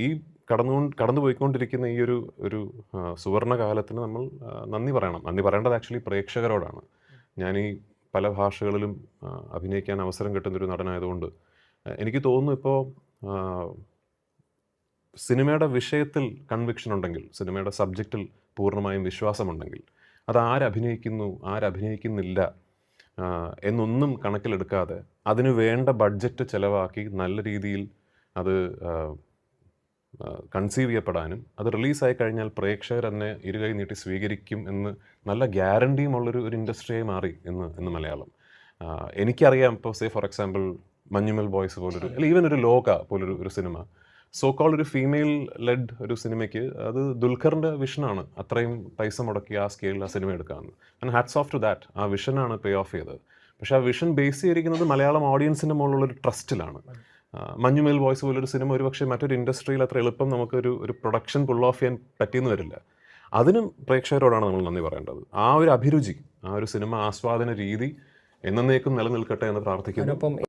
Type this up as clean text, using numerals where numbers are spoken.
ഈ കടന്നുപോയിക്കൊണ്ടിരിക്കുന്ന ഈ ഒരു സുവർണ്ണ കാലത്തിന് നമ്മൾ നന്ദി പറയണം. നന്ദി പറയേണ്ടത് ആക്ച്വലി പ്രേക്ഷകരോടാണ്. ഞാൻ ഈ പല ഭാഷകളിലും അഭിനയിക്കാൻ അവസരം കിട്ടുന്നൊരു നടനായതുകൊണ്ട് എനിക്ക് തോന്നുന്നു ഇപ്പോൾ സിനിമയുടെ വിഷയത്തിൽ കൺവിക്ഷൻ ഉണ്ടെങ്കിൽ, സിനിമയുടെ സബ്ജക്റ്റിൽ പൂർണ്ണമായും വിശ്വാസമുണ്ടെങ്കിൽ, അത് ആരഭിനയിക്കുന്നു ആരഭിനയിക്കുന്നില്ല എന്നൊന്നും കണക്കിലെടുക്കാതെ അതിന് വേണ്ട ബഡ്ജറ്റ് ചിലവാക്കി നല്ല രീതിയിൽ അത് കൺസീവ് ചെയ്യപ്പെടാനും അത് റിലീസായി കഴിഞ്ഞാൽ പ്രേക്ഷകർ തന്നെ ഇരുകൈ നീട്ടി സ്വീകരിക്കും എന്ന് നല്ല ഗ്യാരണ്ടിയും ഉള്ളൊരു ഇൻഡസ്ട്രിയായി മാറി ഇന്ന് മലയാളം. എനിക്കറിയാം ഇപ്പോൾ ഫോർ എക്സാമ്പിൾ മഞ്ഞുമൽ ബോയ്സ് പോലൊരു, അല്ലെങ്കിൽ ഈവൻ ഒരു ലോക പോലൊരു സിനിമ, സോ കോൾ ഒരു ഫീമെയിൽ ലെഡ് ഒരു സിനിമയ്ക്ക് അത് ദുൽഖറിൻ്റെ വിഷനാണ് അത്രയും പൈസ മുടക്കി ആ സ്കെയിലിൽ ആ സിനിമ എടുക്കാമെന്ന്. And hats of two that. ആ വിഷനാണ് പേ ഓഫ് ചെയ്തത്. പക്ഷേ ആ വിഷൻ ബേസ് ചെയ്തിരിക്കുന്നത് മലയാളം ഓഡിയൻസിൻ്റെ മുകളിലുള്ളൊരു ട്രസ്റ്റിലാണ്. മഞ്ഞുമേൽ ബോയ്സ് പോലൊരു സിനിമ ഒരുപക്ഷെ മറ്റൊരു ഇൻഡസ്ട്രിയിൽ അത്ര എളുപ്പം നമുക്കൊരു പ്രൊഡക്ഷൻ പുൾ ഓഫ് ചെയ്യാൻ പറ്റിയെന്ന് വരില്ല. അതിനും പ്രേക്ഷകരോടാണ് നമ്മൾ നന്ദി പറയേണ്ടത്. ആ ഒരു അഭിരുചി, ആ ഒരു സിനിമ ആസ്വാദന രീതി എന്നേക്കും നിലനിൽക്കട്ടെ എന്ന് പ്രാർത്ഥിക്കുന്നു.